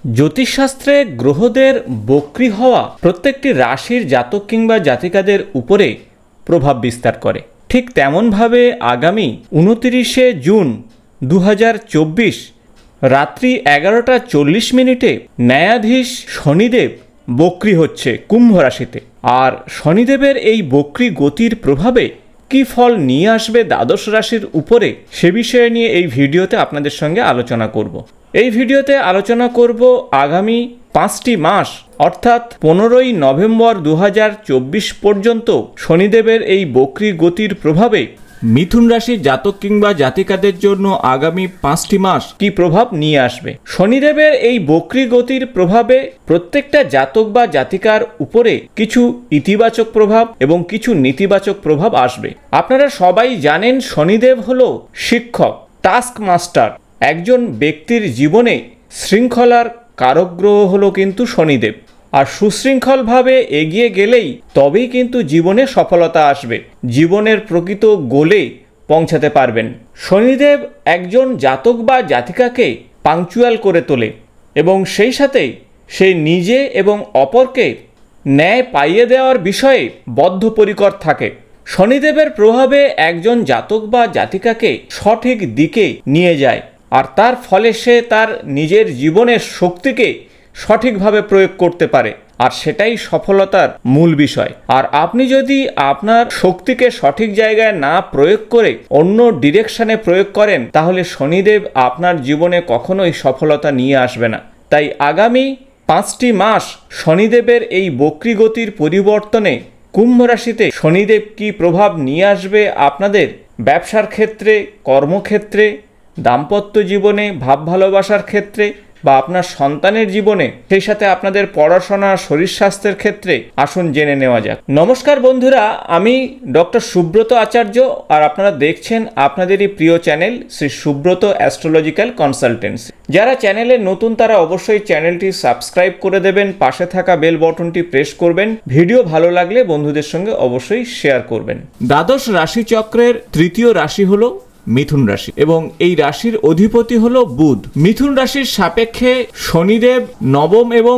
জ্যোতিষশাস্ত্রে গ্রহদের বক্রী হওয়া প্রত্যেকটি রাশির জাতক কিংবা জাতিকাদের উপরে প্রভাব বিস্তার করে। ঠিক তেমনভাবে আগামী 29শে জুন 2024 রাত্রি 11:40 ন্যায়াধীশ শনিদেব বক্রী হচ্ছে কুম্ভ রাশিতে। আর শনিদেবের এই বক্রী গতির প্রভাবে কি ফল নিয়ে আসবে দ্বাদশ রাশির উপরে, সে বিষয়ে নিয়ে এই ভিডিওতে আপনাদের সঙ্গে আলোচনা করব। এই ভিডিওতে আলোচনা করব আগামী 5টি মাস অর্থাৎ 15ই নভেম্বর 2024 পর্যন্ত শনিদেবের এই বক্রী গতির প্রভাবে মিথুন রাশির জাতক কিংবা জাতিকাদের জন্য আগামী 5টি মাস কি প্রভাব নিয়ে আসবে। শনিদেবের এই বক্রী গতির প্রভাবে প্রত্যেকটা জাতক বা জাতিকার উপরে কিছু ইতিবাচক প্রভাব এবং কিছু নেতিবাচক প্রভাব আসবে। আপনারা সবাই জানেন শনিদেব হলো শিক্ষক, টাস্ক মাস্টার। একজন ব্যক্তির জীবনে শৃঙ্খলার কারক গ্রহ হলো কিন্তু শনিদেব। আর সুশৃঙ্খলভাবে এগিয়ে গেলেই তবেই কিন্তু জীবনে সফলতা আসবে, জীবনের প্রকৃত গোলে পৌঁছাতে পারবেন। শনিদেব একজন জাতক বা জাতিকাকে পাংচুয়াল করে তোলে এবং সেই সাথে সে নিজে এবং অপরকে ন্যায় পাইয়ে দেওয়ার বিষয়ে বদ্ধপরিকর থাকে। শনিদেবের প্রভাবে একজন জাতক বা জাতিকাকে সঠিক দিকে নিয়ে যায়, আর তার ফলে সে তার নিজের জীবনের শক্তিকে সঠিকভাবে প্রয়োগ করতে পারে, আর সেটাই সফলতার মূল বিষয়। আর আপনি যদি আপনার শক্তিকে সঠিক জায়গায় না প্রয়োগ করে অন্য ডিরেকশনে প্রয়োগ করেন, তাহলে শনিদেব আপনার জীবনে কখনোই সফলতা নিয়ে আসবে না। তাই আগামী 5টি মাস শনিদেবের এই বক্রী গতির পরিবর্তনে কুম্ভ রাশিতে শনিদেব কি প্রভাব নিয়ে আসবে আপনাদের ব্যবসার ক্ষেত্রে, কর্মক্ষেত্রে, দাম্পত্য জীবনে, ভাব ভালোবাসার ক্ষেত্রে বা আপনার সন্তানের জীবনে, সেই সাথে আপনাদের পড়াশোনা, শরীর স্বাস্থ্যের ক্ষেত্রে, আসুন জেনে নেওয়া যাক। নমস্কার বন্ধুরা, আমি ডক্টর সুব্রত আচার্য, আর আপনারা দেখছেন আপনাদেরই প্রিয় channel Shri Subrata astrological consultancy. যারা চ্যানেলে নতুন তারা অবশ্যই চ্যানেলটি সাবস্ক্রাইব করে দেবেন, পাশে থাকা বেল বটনটি প্রেস করবেন, ভিডিও ভালো লাগলে বন্ধুদের সঙ্গে অবশ্যই শেয়ার করবেন। দ্বাদশ রাশিচক্রের তৃতীয় রাশি হলো মিথুন রাশি এবং এই রাশির অধিপতি হলো বুধ। মিথুন রাশির সাপেক্ষে শনিদেব নবম এবং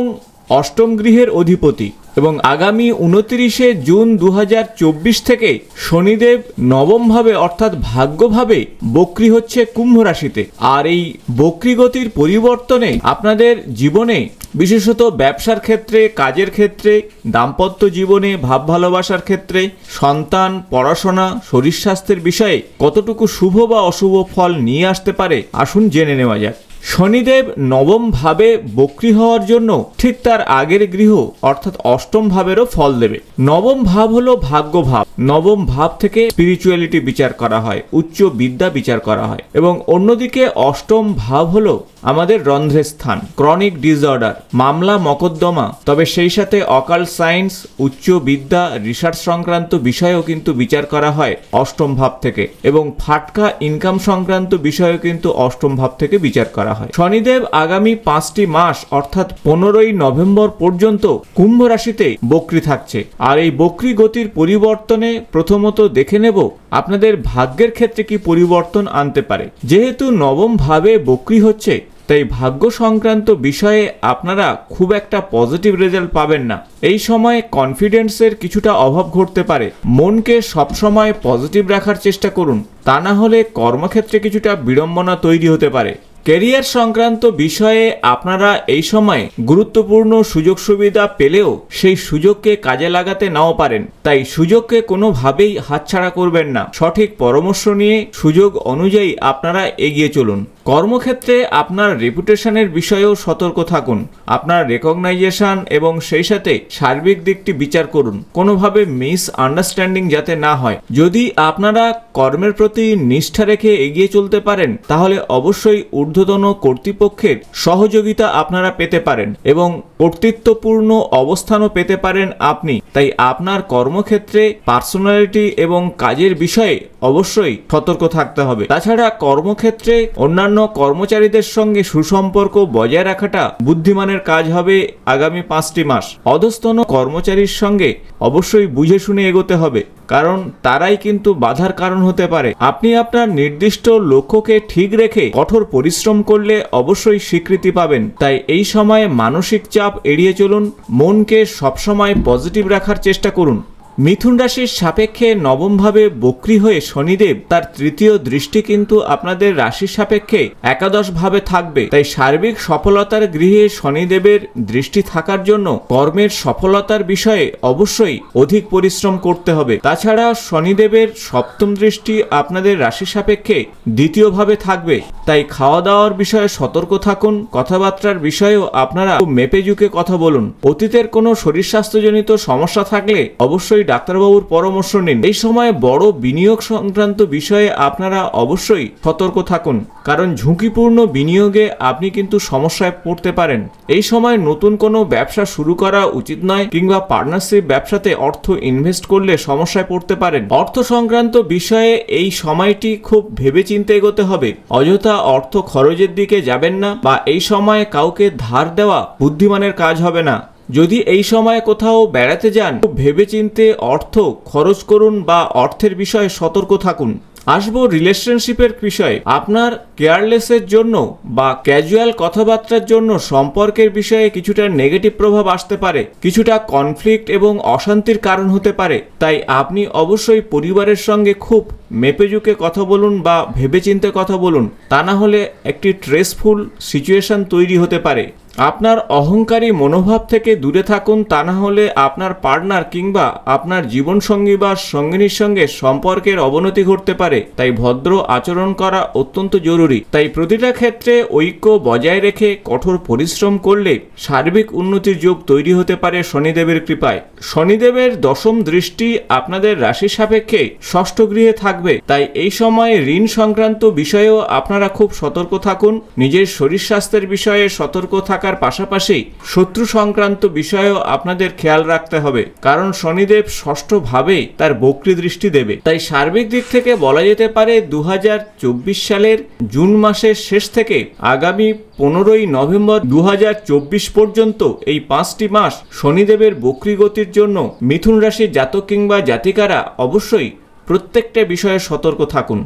অষ্টম গৃহের অধিপতি এবং আগামী 29শে জুন 2024 থেকে শনিদেব নবমভাবে অর্থাৎ ভাগ্যভাবে বক্রী হচ্ছে কুম্ভ রাশিতে। আর এই বক্রী গতির পরিবর্তনে আপনাদের জীবনে বিশেষত ব্যবসার ক্ষেত্রে, কাজের ক্ষেত্রে, দাম্পত্য জীবনে, ভাব ভালোবাসার ক্ষেত্রে, সন্তান, পড়াশোনা, শরীর স্বাস্থ্যের বিষয়ে কতটুকু শুভ বা অশুভ ফল নিয়ে আসতে পারে আসুন জেনে নেওয়া যাক। শনিদেব নবম ভাবে বক্রী হওয়ার জন্য ঠিক তার আগের গৃহ অর্থাৎ অষ্টম ভাবেরও ফল দেবে। নবম ভাব হলো ভাগ্য ভাব। নবম ভাব থেকে স্পিরিচুয়ালিটি বিচার করা হয়, উচ্চ বিদ্যা বিচার করা হয়। এবং অন্যদিকে অষ্টম ভাব হলো আমাদের রন্ধ্রের স্থান, ক্রনিক ডিসঅর্ডার, মামলা মকদ্দমা, তবে সেই সাথে অকাল্ট সায়েন্স, উচ্চ বিদ্যা, রিসার্চ সংক্রান্ত বিষয়েও কিন্তু বিচার করা হয় অষ্টম ভাব থেকে, এবং ফাটকা ইনকাম সংক্রান্ত বিষয়েও কিন্তু অষ্টম ভাব থেকে বিচার করা হয়। শনিদেব আগামী 5টি মাস অর্থাৎ 15ই নভেম্বর পর্যন্ত কুম্ভ রাশিতে বক্রী থাকছে। আর এই বক্রী গতির পরিবর্তনে প্রথমত দেখে নেব আপনাদের ভাগ্যের ক্ষেত্রে কি পরিবর্তন আনতে পারে। যেহেতু নবম ভাবে বক্রী হচ্ছে, তাই ভাগ্য সংক্রান্ত বিষয়ে আপনারা খুব একটা পজিটিভ রেজাল্ট পাবেন না। এই সময় কনফিডেন্সের কিছুটা অভাব ঘটতে পারে। মনকে সবসময় পজিটিভ রাখার চেষ্টা করুন, তা না হলে কর্মক্ষেত্রে কিছুটা বিড়ম্বনা তৈরি হতে পারে। ক্যারিয়ার সংক্রান্ত বিষয়ে আপনারা এই সময় গুরুত্বপূর্ণ সুযোগ সুবিধা পেলেও সেই সুযোগকে কাজে লাগাতে নাও পারেন, তাই সুযোগকে কোনোভাবেই হাতছাড়া করবেন না। সঠিক পরামর্শ নিয়ে সুযোগ অনুযায়ী আপনারা এগিয়ে চলুন। কর্মক্ষেত্রে আপনার রেপুটেশনের বিষয়েও সতর্ক থাকুন। আপনার রেকগনাইজেশন এবং সেই সাথে সার্বিক দিকটি বিচার করুন, কোনোভাবে মিস আন্ডারস্ট্যান্ডিং যাতে না হয়। যদি আপনারা কর্মের প্রতি নিষ্ঠা রেখে এগিয়ে চলতে পারেন, তাহলে অবশ্যই ঊর্ধ্বতন কর্তৃপক্ষের সহযোগিতা আপনারা পেতে পারেন এবং কর্তৃত্বপূর্ণ অবস্থানও পেতে পারেন আপনি। তাই আপনার কর্মক্ষেত্রে পার্সোনালিটি এবং কাজের বিষয়ে অবশ্যই সতর্ক থাকতে হবে। তাছাড়া কর্মক্ষেত্রে অন্যান্য অন্যান্য কর্মচারীদের সঙ্গে সুসম্পর্ক বজায় রাখাটা বুদ্ধিমানের কাজ হবে আগামী 5টি মাস। অধস্তন কর্মচারীর সঙ্গে অবশ্যই বুঝে শুনে এগোতে হবে, কারণ তারাই কিন্তু বাধার কারণ হতে পারে। আপনি আপনার নির্দিষ্ট লক্ষ্যকে ঠিক রেখে কঠোর পরিশ্রম করলে অবশ্যই স্বীকৃতি পাবেন। তাই এই সময়ে মানসিক চাপ এড়িয়ে চলুন, মনকে সবসময় পজিটিভ রাখার চেষ্টা করুন। মিথুন রাশির সাপেক্ষে নবমভাবে বক্রী হয়ে শনিদেব তার তৃতীয় দৃষ্টি কিন্তু আপনাদের রাশির সাপেক্ষে একাদশভাবে থাকবে। তাই সার্বিক সফলতার গৃহে শনিদেবের দৃষ্টি থাকার জন্য কর্মের সফলতার বিষয়ে অবশ্যই অধিক পরিশ্রম করতে হবে। তাছাড়া শনিদেবের সপ্তম দৃষ্টি আপনাদের রাশির সাপেক্ষে দ্বিতীয়ভাবে থাকবে। তাই খাওয়া দাওয়ার বিষয়ে সতর্ক থাকুন, কথাবার্তার বিষয়েও আপনারা মেপে ঝুঁকে কথা বলুন। অতীতের কোনো শরীর স্বাস্থ্যজনিত সমস্যা থাকলে অবশ্যই ডাক্তারবাবুর পরামর্শ নিন। এই সময় বড় বিনিয়োগ সংক্রান্ত বিষয়ে আপনারা অবশ্যই সতর্ক থাকুন, কারণ ঝুঁকিপূর্ণ বিনিয়োগে আপনি কিন্তু সমস্যায় পড়তে পারেন। এই সময় নতুন কোনো ব্যবসা শুরু করা উচিত নয়, কিংবা পার্টনারশিপ ব্যবসাতে অর্থ ইনভেস্ট করলে সমস্যায় পড়তে পারেন। অর্থ সংক্রান্ত বিষয়ে এই সময়টি খুব ভেবেচিন্তে এগোতে হবে। অযথা অর্থ খরচের দিকে যাবেন না, বা এই সময়ে কাউকে ধার দেওয়া বুদ্ধিমানের কাজ হবে না। যদি এই সময় কোথাও বেড়াতে যান, খুব ভেবেচিন্তে অর্থ খরচ করুন বা অর্থের বিষয়ে সতর্ক থাকুন। আসবো রিলেশনশিপের বিষয়ে। আপনার কেয়ারলেসের জন্য বা ক্যাজুয়াল কথাবার্তার জন্য সম্পর্কের বিষয়ে কিছুটা নেগেটিভ প্রভাব আসতে পারে, কিছুটা কনফ্লিক্ট এবং অশান্তির কারণ হতে পারে। তাই আপনি অবশ্যই পরিবারের সঙ্গে খুব মেপে ঝুঁকে কথা বলুন বা ভেবেচিন্তে কথা বলুন, তা না হলে একটি স্ট্রেসফুল সিচুয়েশন তৈরি হতে পারে। আপনার অহংকারী মনোভাব থেকে দূরে থাকুন, তা না হলে আপনার পার্টনার কিংবা আপনার জীবনসঙ্গী বা সঙ্গিনীর সঙ্গে সম্পর্কের অবনতি ঘটতে পারে। তাই ভদ্র আচরণ করা অত্যন্ত জরুরি। তাই প্রতিটা ক্ষেত্রে ঐক্য বজায় রেখে কঠোর পরিশ্রম করলে সার্বিক উন্নতির যোগ তৈরি হতে পারে শনিদেবের কৃপায়। শনিদেবের দশম দৃষ্টি আপনাদের রাশির সাপেক্ষে ষষ্ঠ গৃহে থাকবে। তাই এই সময়ে ঋণ সংক্রান্ত বিষয়েও আপনারা খুব সতর্ক থাকুন। নিজের শরীর স্বাস্থ্যের বিষয়ে সতর্ক থাকার পাশাপাশি শত্রু সংক্রান্ত বিষয়েও আপনাদের খেয়াল রাখতে হবে, কারণ শনিদেব ষষ্ঠ ভাবে তার বক্রী দৃষ্টি দেবে। তাই সার্বিক দিক থেকে বলা যেতে পারে 2024 সালের জুন মাসের শেষ থেকে আগামী 15ই নভেম্বর 2024 পর্যন্ত এই 5টি মাস শনিদেবের বক্রী গতির জন্য মিথুন রাশির জাতক কিংবা জাতিকারা অবশ্যই প্রত্যেকটা বিষয়ে সতর্ক থাকুন,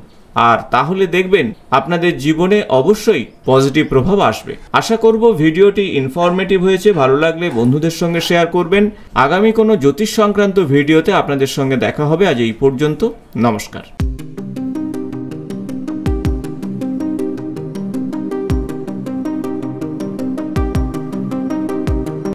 আর তাহলে দেখবেন আপনাদের জীবনে অবশ্যই পজিটিভ প্রভাব আসবে। আশা করব ভিডিওটি ইনফরমেটিভ হয়েছে। ভালো লাগলে বন্ধুদের সঙ্গে শেয়ার করবেন। আগামী কোনো জ্যোতিষ সংক্রান্ত ভিডিওতে আপনাদের সঙ্গে দেখা হবে। আজ এই পর্যন্ত, নমস্কার।